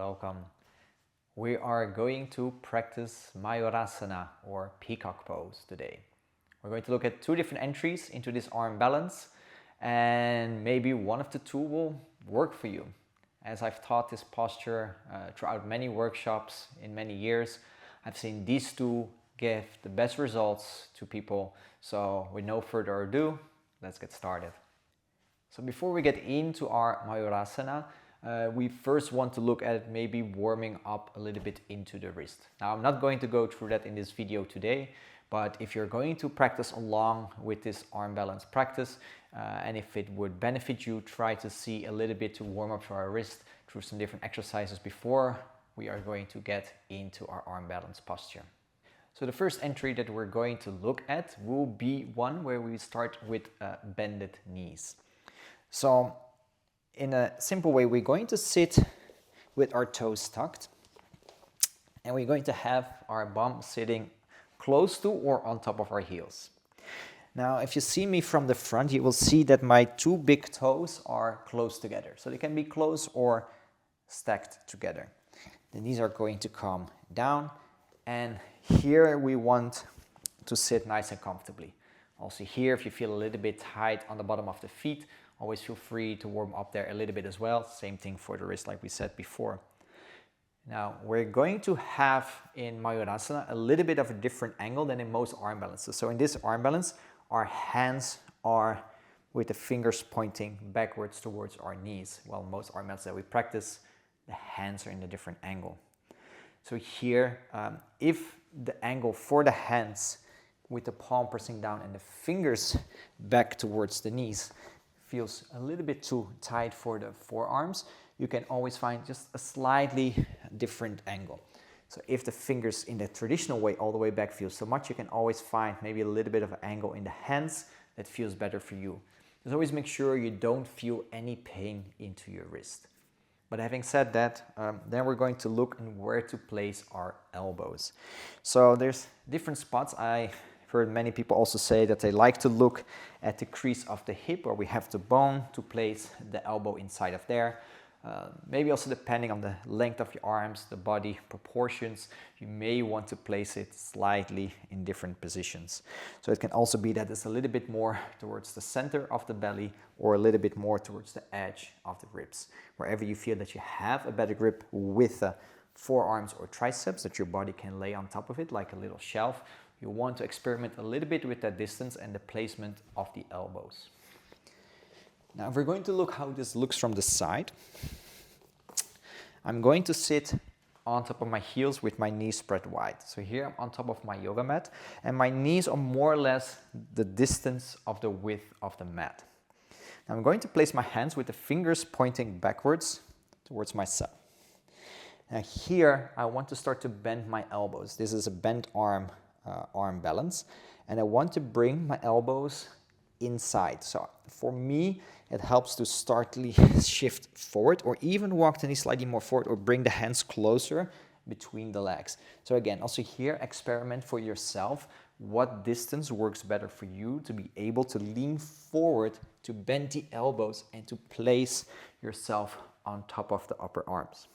welcome. We are going to practice Mayurasana or Peacock pose today. We're going to look at two different entries into this arm balance, and maybe one of the two will work for you. As I've taught this posture throughout many workshops in many years, I've seen these two give the best results to people. So with no further ado, let's get started. So before we get into our Mayurasana, we first want to look at maybe warming up a little bit into the wrist. Now, I'm not going to go through that in this video today, but if you're going to practice along with this arm balance practice, and if it would benefit you, try to see a little bit to warm up to our wrist through some different exercises before we are going to get into our arm balance posture. So the first entry that we're going to look at will be one where we start with bended knees. So in a simple way, we're going to sit with our toes tucked, and we're going to have our bum sitting close to or on top of our heels. Now, if you see me from the front, you will see that my two big toes are close together. So they can be close or stacked together. The knees are going to come down, and here we want to sit nice and comfortably. Also here, if you feel a little bit tight on the bottom of the feet, always feel free to warm up there a little bit as well. Same thing for the wrist like we said before. Now, we're going to have in Mayurasana a little bit of a different angle than in most arm balances. So in this arm balance, our hands are with the fingers pointing backwards towards our knees. While most arm balances that we practice, the hands are in a different angle. So here, if the angle for the hands with the palm pressing down and the fingers back towards the knees feels a little bit too tight for the forearms, you can always find just a slightly different angle. So if the fingers in the traditional way all the way back feels so much, you can always find maybe a little bit of an angle in the hands that feels better for you. Just always make sure you don't feel any pain into your wrist. But having said that, then we're going to look at where to place our elbows. So there's different spots. I heard many people also say that they like to look at the crease of the hip where we have the bone to place the elbow inside of there. Maybe also depending on the length of your arms, the body proportions, you may want to place it slightly in different positions. So it can also be that it's a little bit more towards the center of the belly or a little bit more towards the edge of the ribs. Wherever you feel that you have a better grip with the forearms or triceps, that your body can lay on top of it like a little shelf, you want to experiment a little bit with that distance and the placement of the elbows. Now we're going to look how this looks from the side. I'm going to sit on top of my heels with my knees spread wide. So here I'm on top of my yoga mat and my knees are more or less the distance of the width of the mat. Now I'm going to place my hands with the fingers pointing backwards towards myself. Now here I want to start to bend my elbows. This is a bent arm balance, and I want to bring my elbows inside. So for me, it helps to startly shift forward or even walk the knee slightly more forward or bring the hands closer between the legs. So again, also here, experiment for yourself what distance works better for you to be able to lean forward, to bend the elbows and to place yourself on top of the upper arms.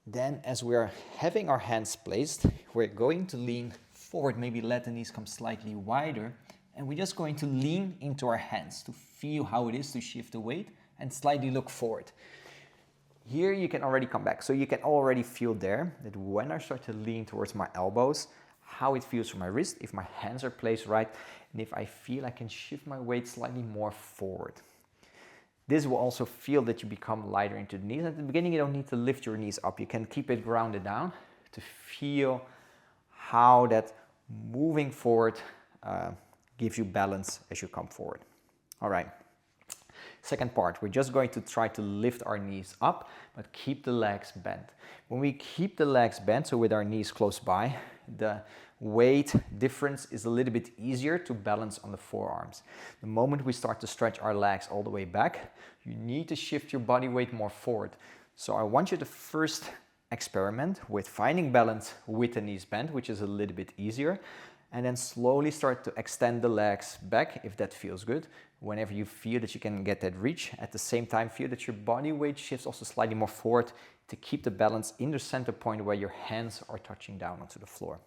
Then as we're having our hands placed, we're going to lean forward, maybe let the knees come slightly wider, and we're just going to lean into our hands to feel how it is to shift the weight and slightly look forward. Here you can already come back. So you can already feel there that when I start to lean towards my elbows, how it feels from my wrist, if my hands are placed right, and if I feel I can shift my weight slightly more forward. This will also feel that you become lighter into the knees. At the beginning, you don't need to lift your knees up. You can keep it grounded down to feel how that moving forward gives you balance as you come forward. All right. Second part, we're just going to try to lift our knees up, but keep the legs bent. When we keep the legs bent, so with our knees close by, the weight difference is a little bit easier to balance on the forearms. The moment we start to stretch our legs all the way back, you need to shift your body weight more forward. So I want you to first experiment with finding balance with the knees bent, which is a little bit easier. and then slowly start to extend the legs back if that feels good. Whenever you feel that you can get that reach, at the same time feel that your body weight shifts also slightly more forward to keep the balance in the center point where your hands are touching down onto the floor.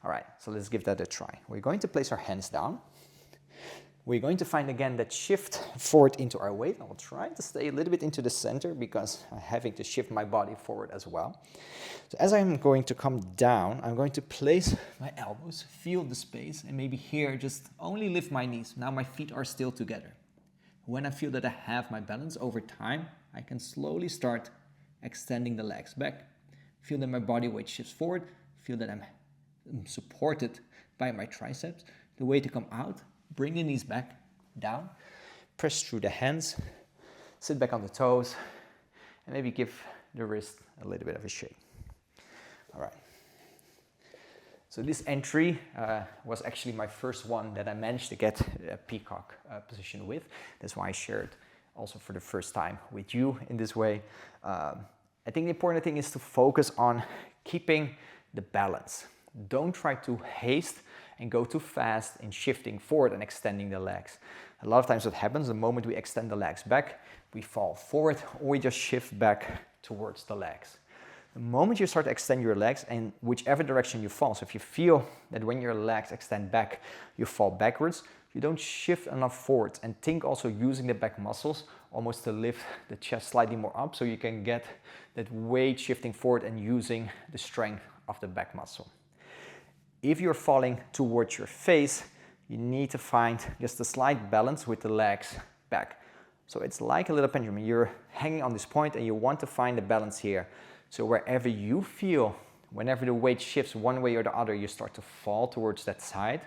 All right, so let's give that a try. We're going to place our hands down. We're going to find again that shift forward into our weight. I'll try to stay a little bit into the center because I'm having to shift my body forward as well. So as I'm going to come down, I'm going to place my elbows, feel the space, and maybe here just only lift my knees. Now my feet are still together. When I feel that I have my balance over time, I can slowly start extending the legs back. Feel that my body weight shifts forward. Feel that I'm supported by my triceps. The way to come out, bring the knees back, down, press through the hands, sit back on the toes, and maybe give the wrist a little bit of a shake. All right. So this entry was actually my first one that I managed to get a peacock position with. That's why I shared also for the first time with you in this way. I think the important thing is to focus on keeping the balance. Don't try to haste and go too fast in shifting forward and extending the legs. A lot of times what happens, the moment we extend the legs back, we fall forward or we just shift back towards the legs. The moment you start to extend your legs and whichever direction you fall, so if you feel that when your legs extend back, you fall backwards, you don't shift enough forward, and think also using the back muscles almost to lift the chest slightly more up so you can get that weight shifting forward and using the strength of the back muscle. If you're falling towards your face, you need to find just a slight balance with the legs back. So it's like a little pendulum. You're hanging on this point and you want to find the balance here. So wherever you feel, whenever the weight shifts one way or the other, you start to fall towards that side.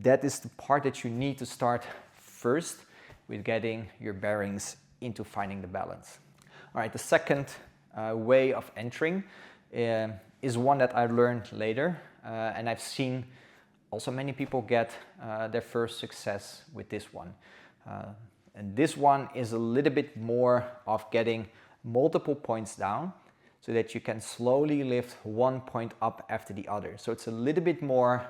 That is the part that you need to start first with getting your bearings into finding the balance. All right, the second way of entering is one that I learned later. And I've seen also many people get their first success with this one. And this one is a little bit more of getting multiple points down so that you can slowly lift one point up after the other. So it's a little bit more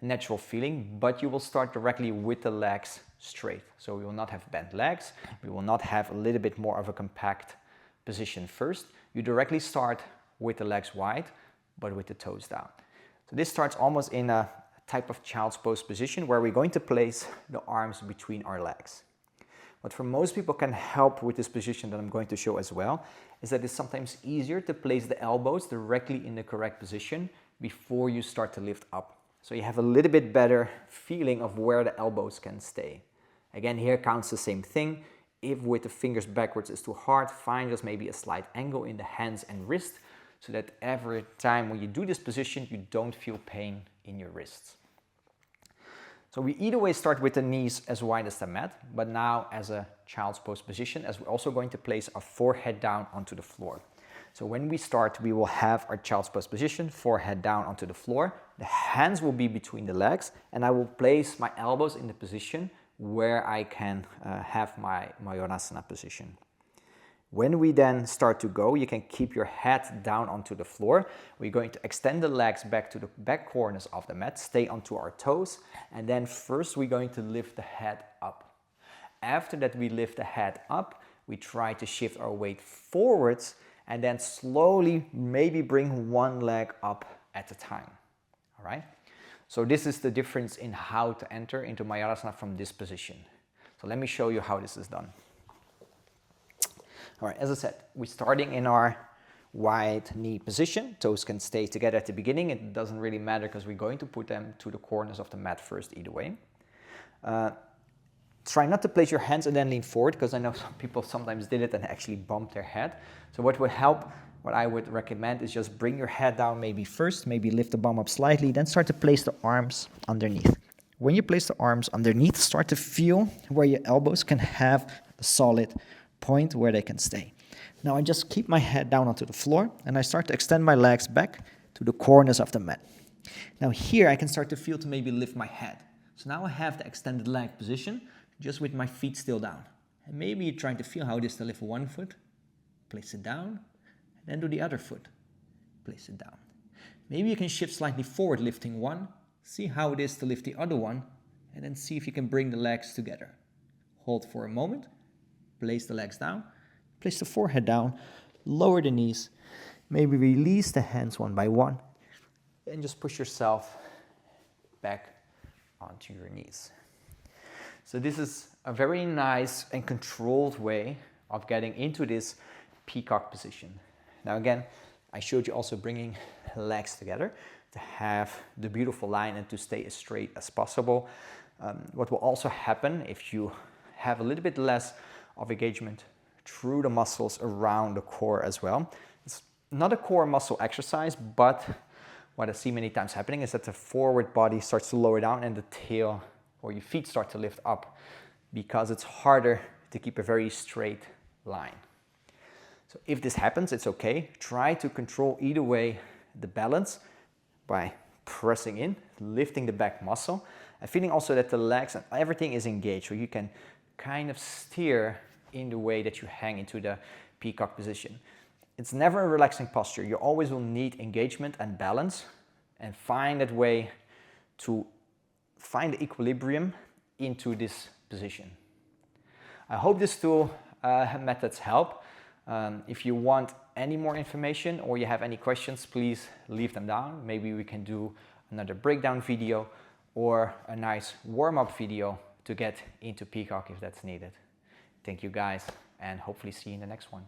natural feeling, but you will start directly with the legs straight. So we will not have bent legs. We will not have a little bit more of a compact position first. You directly start with the legs wide, but with the toes down. So this starts almost in a type of child's pose position where we're going to place the arms between our legs. What for most people can help with this position that I'm going to show as well is that it's sometimes easier to place the elbows directly in the correct position before you start to lift up. So you have a little bit better feeling of where the elbows can stay. Again, here counts the same thing. If with the fingers backwards is too hard, find just maybe a slight angle in the hands and wrist so that every time when you do this position, you don't feel pain in your wrists. So we either way start with the knees as wide as the mat, but now as a child's pose position, as we're also going to place our forehead down onto the floor. So when we start, we will have our child's pose position, forehead down onto the floor. The hands will be between the legs, and I will place my elbows in the position where I can have my Mayurasana position. When we then start to go, you can keep your head down onto the floor. We're going to extend the legs back to the back corners of the mat, stay onto our toes, and then first we're going to lift the head up. After that we lift the head up, we try to shift our weight forwards and then slowly maybe bring one leg up at a time. All right? So this is the difference in how to enter into Mayurasana from this position. So let me show you how this is done. All right, as I said, we're starting in our wide knee position. Toes can stay together at the beginning. It doesn't really matter because we're going to put them to the corners of the mat first either way. Try not to place your hands and then lean forward because I know some people sometimes did it and actually bumped their head. So what would help, what I would recommend is just bring your head down maybe first, maybe lift the bum up slightly, then start to place the arms underneath. When you place the arms underneath, start to feel where your elbows can have a solid point where they can stay. Now I just keep my head down onto the floor and I start to extend my legs back to the corners of the mat. Now here I can start to feel to maybe lift my head. So now I have the extended leg position just with my feet still down. And maybe you're trying to feel how it is to lift one foot, place it down, and then do the other foot, place it down. Maybe you can shift slightly forward, lifting one. See how it is to lift the other one, and then see if you can bring the legs together. Hold for a moment, place the legs down, place the forehead down, lower the knees, maybe release the hands one by one, and just push yourself back onto your knees. So this is a very nice and controlled way of getting into this peacock position. Now again, I showed you also bringing legs together to have the beautiful line and to stay as straight as possible. What will also happen if you have a little bit less of engagement through the muscles around the core as well. It's not a core muscle exercise, but what I see many times happening is that the forward body starts to lower down and the tail or your feet start to lift up because it's harder to keep a very straight line. So if this happens, it's okay. Try to control either way the balance by pressing in, lifting the back muscle, and feeling also that the legs and everything is engaged, so you can kind of steer in the way that you hang into the peacock position. It's never a relaxing posture. You always will need engagement and balance, and find that way to find the equilibrium into this position. I hope these two methods help. If you want any more information or you have any questions, please leave them down. Maybe we can do another breakdown video or a nice warm-up video to get into peacock if that's needed. Thank you guys, and hopefully see you in the next one.